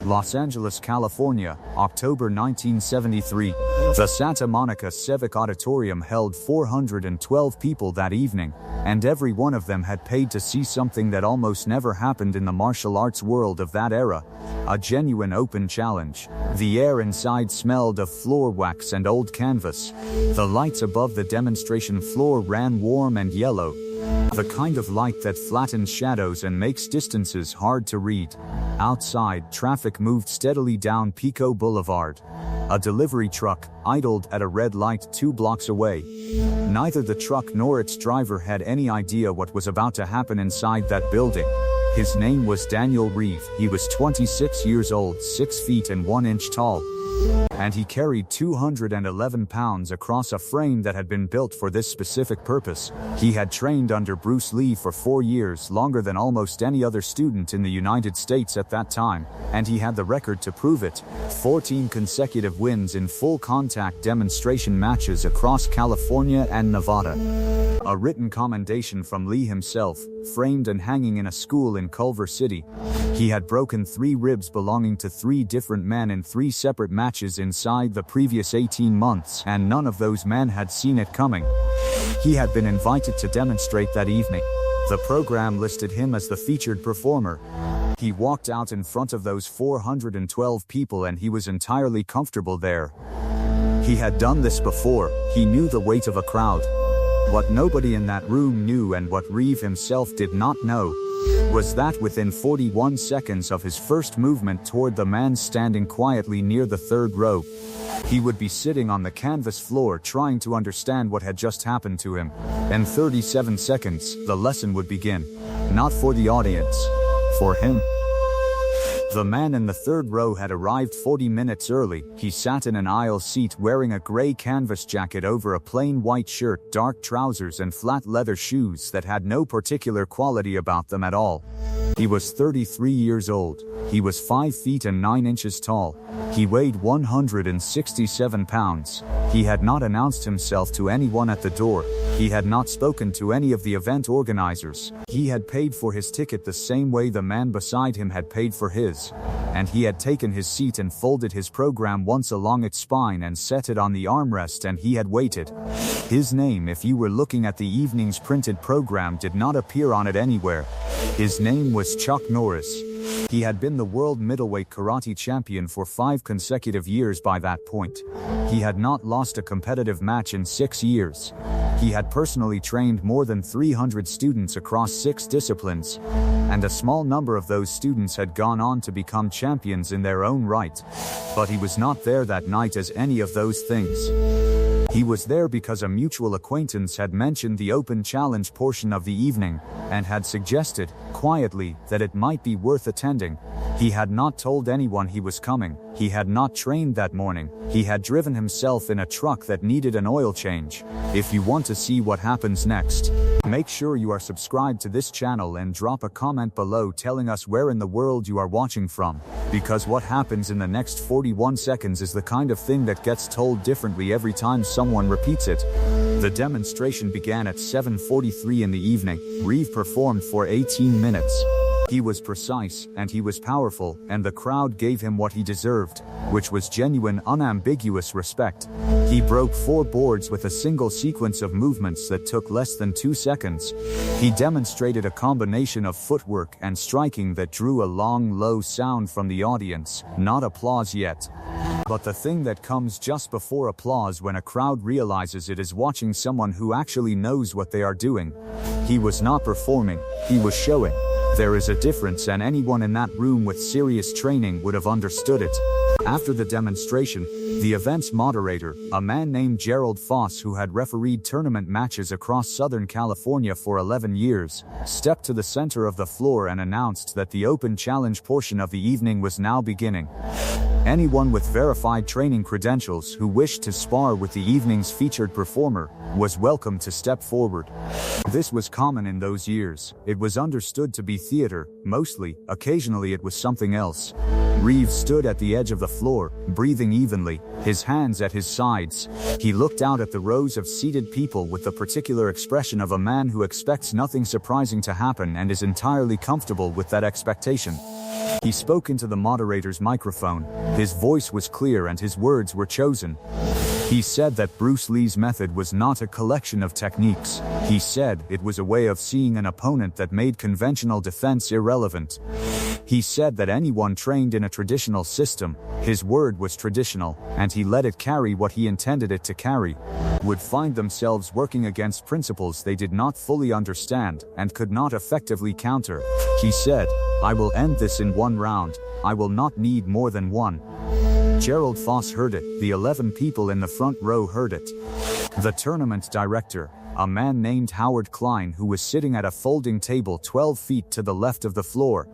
Los Angeles, California, October 1973. The Santa Monica Civic Auditorium held 412 people that evening, and every one of them had paid to see something that almost never happened in the martial arts world of that era: a genuine open challenge. The air inside smelled of floor wax and old canvas. The lights above the demonstration floor ran warm and yellow, the kind of light that flattens shadows and makes distances hard to read. Outside, traffic moved steadily down Pico Boulevard. A delivery truck idled at a red light 2 blocks away. Neither the truck nor its driver had any idea what was about to happen inside that building. His name was Daniel Reeve. He was 26 years old, 6 feet and 1 inch tall, and he carried 211 pounds across a frame that had been built for this specific purpose. He had trained under Bruce Lee for 4 years, longer than almost any other student in the United States at that time, and he had the record to prove it: 14 consecutive wins in full contact demonstration matches across California and Nevada. A written commendation from Lee himself, framed and hanging in a school in Culver City. He had broken 3 ribs belonging to 3 different men in 3 separate matches inside the previous 18 months, and none of those men had seen it coming. He had been invited to demonstrate that evening. The program listed him as the featured performer. He walked out in front of those 412 people and he was entirely comfortable there. He had done this before. He knew the weight of a crowd. What nobody in that room knew, and what Reeve himself did not know, was that within 41 seconds of his first movement toward the man standing quietly near the 3rd row, he would be sitting on the canvas floor trying to understand what had just happened to him. In 37 seconds, the lesson would begin. Not for the audience, for him. The man in the 3rd row had arrived 40 minutes early. He sat in an aisle seat wearing a gray canvas jacket over a plain white shirt, dark trousers and flat leather shoes that had no particular quality about them at all. He was 33 years old. He was 5 feet and 9 inches tall. He weighed 167 pounds. He had not announced himself to anyone at the door. He had not spoken to any of the event organizers. He had paid for his ticket the same way the man beside him had paid for his, and he had taken his seat and folded his program once along its spine and set it on the armrest, and he had waited. His name, if you were looking at the evening's printed program, did not appear on it anywhere. His name was Chuck Norris. He had been the world middleweight karate champion for 5 consecutive years by that point. He had not lost a competitive match in 6 years. He had personally trained more than 300 students across 6 disciplines, and a small number of those students had gone on to become champions in their own right. But he was not there that night as any of those things. He was there because a mutual acquaintance had mentioned the open challenge portion of the evening, and had suggested, quietly, that it might be worth attending. He had not told anyone he was coming. He had not trained that morning. He had driven himself in a truck that needed an oil change. If you want to see what happens next, make sure you are subscribed to this channel and drop a comment below telling us where in the world you are watching from, because what happens in the next 41 seconds is the kind of thing that gets told differently every time someone repeats it. The demonstration began at 7:43 in the evening. Reeve performed for 18 minutes. He was precise, and he was powerful, and the crowd gave him what he deserved, which was genuine, unambiguous respect. He broke 4 boards with a single sequence of movements that took less than 2 seconds. He demonstrated a combination of footwork and striking that drew a long, low sound from the audience. Not applause yet, but the thing that comes just before applause when a crowd realizes it is watching someone who actually knows what they are doing. He was not performing, he was showing. There is a difference, and anyone in that room with serious training would have understood it. After the demonstration, the event's moderator, a man named Gerald Foss who had refereed tournament matches across Southern California for 11 years, stepped to the center of the floor and announced that the open challenge portion of the evening was now beginning. Anyone with verified training credentials who wished to spar with the evening's featured performer was welcome to step forward. This was common in those years. It was understood to be theater, mostly. Occasionally it was something else. Reeve stood at the edge of the floor, breathing evenly, his hands at his sides. He looked out at the rows of seated people with the particular expression of a man who expects nothing surprising to happen and is entirely comfortable with that expectation. He spoke into the moderator's microphone. His voice was clear and his words were chosen. He said that Bruce Lee's method was not a collection of techniques. He said it was a way of seeing an opponent that made conventional defense irrelevant. He said that anyone trained in a traditional system, his word was traditional, and he let it carry what he intended it to carry, would find themselves working against principles they did not fully understand and could not effectively counter. He said, "I will end this in one round. I will not need more than one." Gerald Foss heard it. The 11 people in the front row heard it. The tournament director, a man named Howard Klein, who was sitting at a folding table 12 feet to the left of the floor,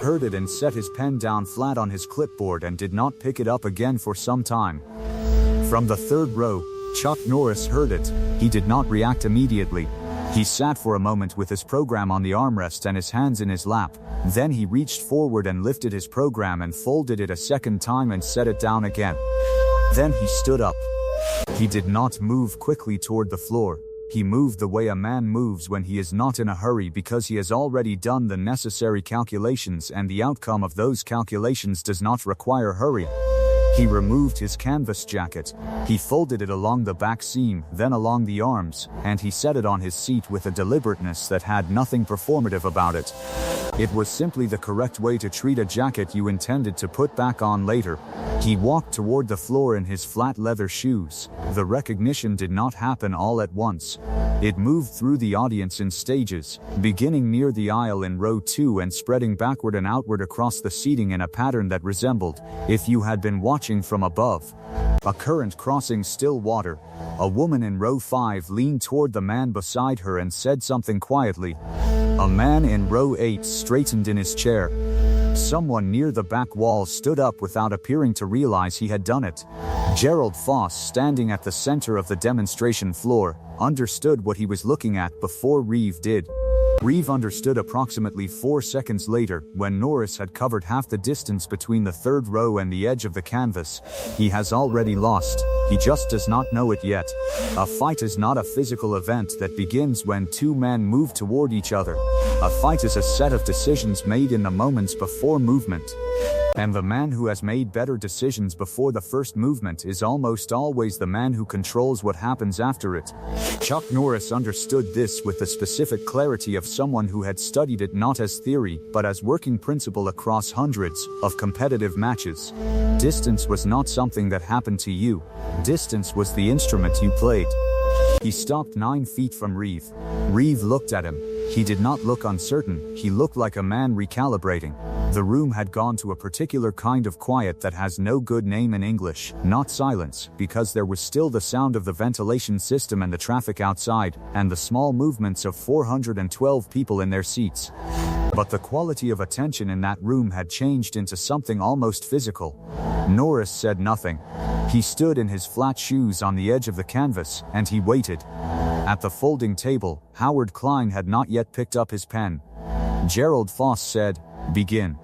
heard it and set his pen down flat on his clipboard and did not pick it up again for some time. From the third row, Chuck Norris heard it. He did not react immediately. He sat for a moment with his program on the armrest and his hands in his lap. Then he reached forward and lifted his program and folded it a second time and set it down again. Then he stood up. He did not move quickly toward the floor. He moved the way a man moves when he is not in a hurry because he has already done the necessary calculations and the outcome of those calculations does not require hurry. He removed his canvas jacket. He folded it along the back seam, then along the arms, and he set it on his seat with a deliberateness that had nothing performative about it. It was simply the correct way to treat a jacket you intended to put back on later. He walked toward the floor in his flat leather shoes. The recognition did not happen all at once. It moved through the audience in stages, beginning near the aisle in row 2 and spreading backward and outward across the seating in a pattern that resembled, if you had been watching from above, a current crossing still water. A woman in row 5 leaned toward the man beside her and said something quietly. A man in row 8 straightened in his chair. Someone near the back wall stood up without appearing to realize he had done it. Gerald Foss, standing at the center of the demonstration floor, understood what he was looking at before Reeve did. Reeve understood approximately 4 seconds later, when Norris had covered half the distance between the third row and the edge of the canvas. He has already lost. He just does not know it yet. A fight is not a physical event that begins when two men move toward each other. A fight is a set of decisions made in the moments before movement. And the man who has made better decisions before the first movement is almost always the man who controls what happens after it. Chuck Norris understood this with the specific clarity of someone who had studied it not as theory, but as working principle across hundreds of competitive matches. Distance was not something that happened to you. Distance was the instrument you played. He stopped 9 feet from Reeve. Reeve looked at him. He did not look uncertain, he looked like a man recalibrating. The room had gone to a particular kind of quiet that has no good name in English, not silence, because there was still the sound of the ventilation system and the traffic outside, and the small movements of 412 people in their seats. But the quality of attention in that room had changed into something almost physical. Norris said nothing. He stood in his flat shoes on the edge of the canvas, and he waited. At the folding table, Howard Klein had not yet picked up his pen. Gerald Foss said, "Begin."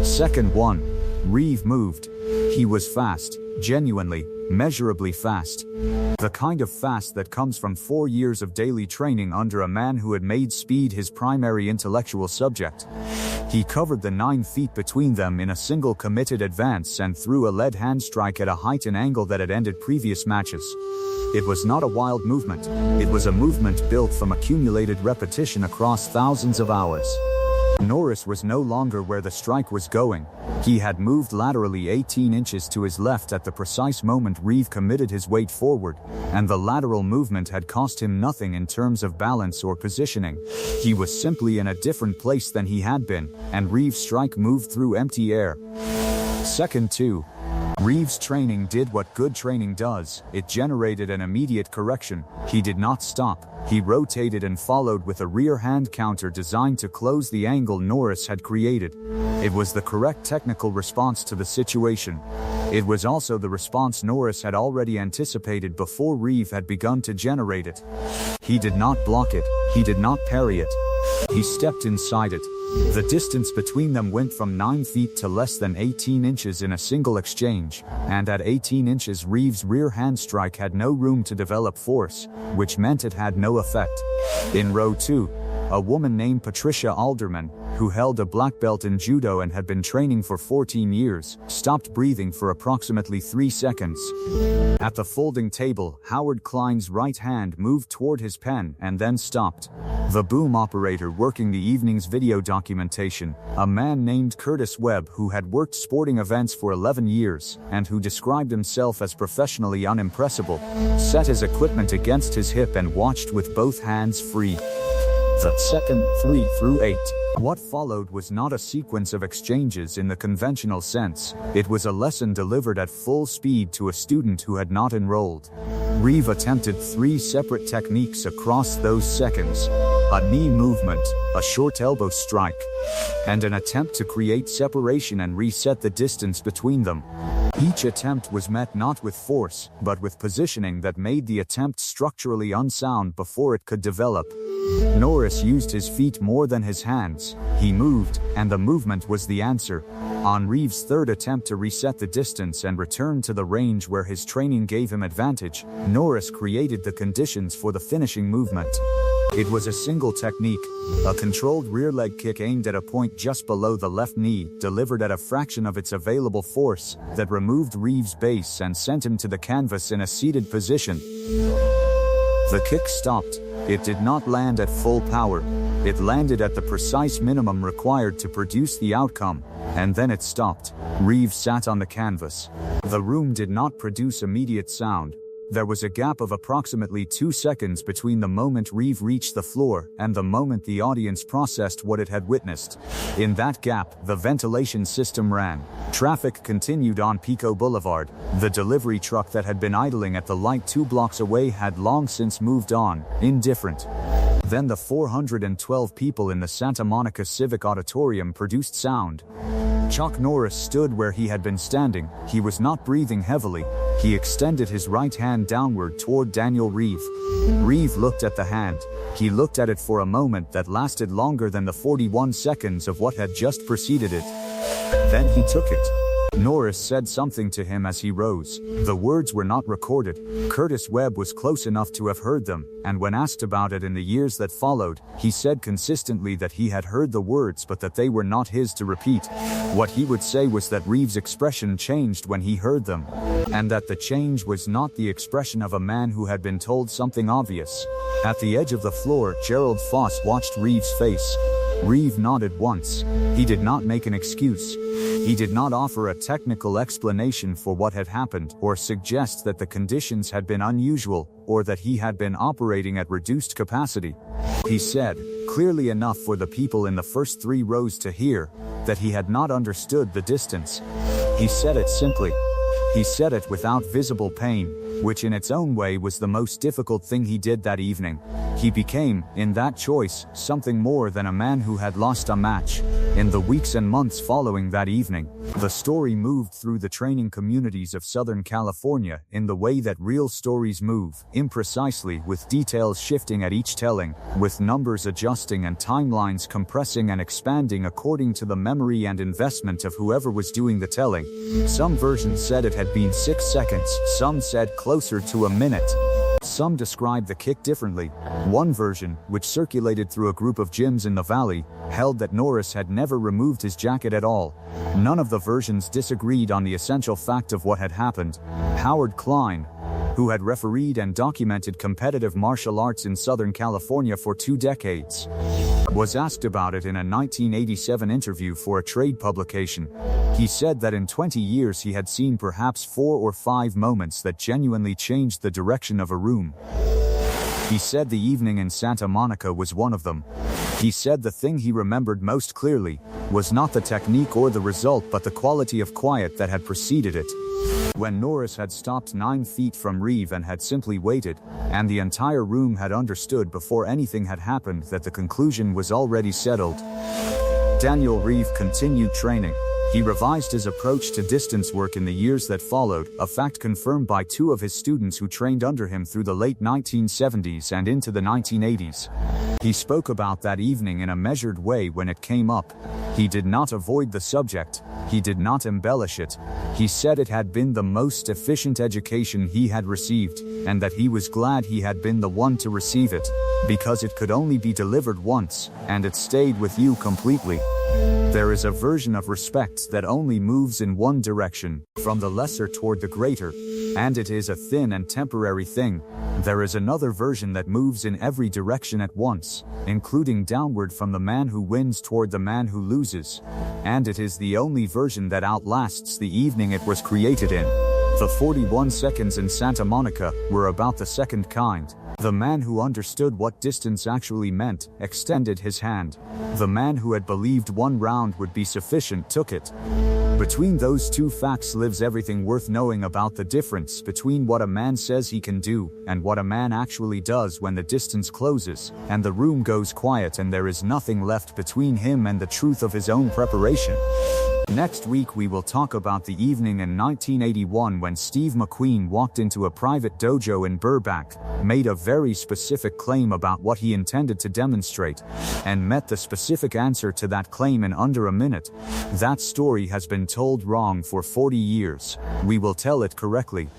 Second 1. Reeve moved. He was fast, genuinely, measurably fast. The kind of fast that comes from 4 years of daily training under a man who had made speed his primary intellectual subject. He covered the 9 feet between them in a single committed advance and threw a lead hand strike at a height and angle that had ended previous matches. It was not a wild movement. It was a movement built from accumulated repetition across thousands of hours. Norris was no longer where the strike was going. He had moved laterally 18 inches to his left at the precise moment Reeve committed his weight forward, and the lateral movement had cost him nothing in terms of balance or positioning. He was simply in a different place than he had been, and Reeve's strike moved through empty air. Second 2. Reeve's training did what good training does. It generated an immediate correction. He did not stop. He rotated and followed with a rear hand counter designed to close the angle Norris had created. It was the correct technical response to the situation. It was also the response Norris had already anticipated before Reeve had begun to generate it. He did not block it. He did not parry it. He stepped inside it. The distance between them went from 9 feet to less than 18 inches in a single exchange, and at 18 inches Reeves' rear hand strike had no room to develop force, which meant it had no effect. In row 2, a woman named Patricia Alderman, who held a black belt in judo and had been training for 14 years, stopped breathing for approximately 3 seconds. At the folding table, Howard Klein's right hand moved toward his pen and then stopped. The boom operator working the evening's video documentation, a man named Curtis Webb who had worked sporting events for 11 years and who described himself as professionally unimpressible, set his equipment against his hip and watched with both hands free. The second 3 through 8. What followed was not a sequence of exchanges in the conventional sense. It was a lesson delivered at full speed to a student who had not enrolled. Reeve attempted 3 separate techniques across those seconds: a knee movement, a short elbow strike, and an attempt to create separation and reset the distance between them. Each attempt was met not with force, but with positioning that made the attempt structurally unsound before it could develop. Norris used his feet more than his hands. He moved, and the movement was the answer. On Reeves' third attempt to reset the distance and return to the range where his training gave him advantage, Norris created the conditions for the finishing movement. It was a single technique, a controlled rear leg kick aimed at a point just below the left knee, delivered at a fraction of its available force, that removed Reeves' base and sent him to the canvas in a seated position. The kick stopped. It did not land at full power. It landed at the precise minimum required to produce the outcome, and then it stopped. Reeves sat on the canvas. The room did not produce immediate sound. There was a gap of approximately 2 seconds between the moment Reeve reached the floor and the moment the audience processed what it had witnessed. In that gap, the ventilation system ran. Traffic continued on Pico Boulevard. The delivery truck that had been idling at the light 2 blocks away had long since moved on, indifferent. Then the 412 people in the Santa Monica Civic Auditorium produced sound. Chuck Norris stood where he had been standing. He was not breathing heavily. He extended his right hand downward toward Daniel Reeve. Reeve looked at the hand. He looked at it for a moment that lasted longer than the 41 seconds of what had just preceded it. Then he took it. Norris said something to him as he rose. The words were not recorded. Curtis Webb was close enough to have heard them, and when asked about it in the years that followed, he said consistently that he had heard the words but that they were not his to repeat. What he would say was that Reeves' expression changed when he heard them, and that the change was not the expression of a man who had been told something obvious. At the edge of the floor, Gerald Foss watched Reeves' face. Reeve nodded once. He did not make an excuse. He did not offer a technical explanation for what had happened or suggest that the conditions had been unusual or that he had been operating at reduced capacity. He said, clearly enough for the people in the first 3 rows to hear, that he had not understood the distance. He said it simply. He said it without visible pain, which in its own way was the most difficult thing he did that evening. He became, in that choice, something more than a man who had lost a match. In the weeks and months following that evening, the story moved through the training communities of Southern California in the way that real stories move, imprecisely, with details shifting at each telling, with numbers adjusting and timelines compressing and expanding according to the memory and investment of whoever was doing the telling. Some versions said it had been 6 seconds, some said closer to a minute. Some described the kick differently. One version, which circulated through a group of gyms in the valley, held that Norris had never removed his jacket at all. None of the versions disagreed on the essential fact of what had happened. Howard Klein, who had refereed and documented competitive martial arts in Southern California for 2 decades, was asked about it in a 1987 interview for a trade publication. He said that in 20 years he had seen perhaps 4 or 5 moments that genuinely changed the direction of a room. He said the evening in Santa Monica was one of them. He said the thing he remembered most clearly was not the technique or the result but the quality of quiet that had preceded it. When Norris had stopped 9 feet from Reeve and had simply waited, and the entire room had understood before anything had happened that the conclusion was already settled. Daniel Reeve continued training. He revised his approach to distance work in the years that followed, a fact confirmed by 2 of his students who trained under him through the late 1970s and into the 1980s. He spoke about that evening in a measured way when it came up. He did not avoid the subject. He did not embellish it. He said it had been the most efficient education he had received, and that he was glad he had been the one to receive it, because it could only be delivered once, and it stayed with you completely. There is a version of respect that only moves in one direction, from the lesser toward the greater, and it is a thin and temporary thing. There is another version that moves in every direction at once, including downward from the man who wins toward the man who loses, and it is the only version that outlasts the evening it was created in. The 41 seconds in Santa Monica were about the second kind. The man who understood what distance actually meant extended his hand. The man who had believed one round would be sufficient took it. Between those two facts lives everything worth knowing about the difference between what a man says he can do and what a man actually does when the distance closes and the room goes quiet and there is nothing left between him and the truth of his own preparation. Next week we will talk about the evening in 1981 when Steve McQueen walked into a private dojo in Burbank, made a very specific claim about what he intended to demonstrate, and met the specific answer to that claim in under a minute. That story has been told wrong for 40 years. We will tell it correctly.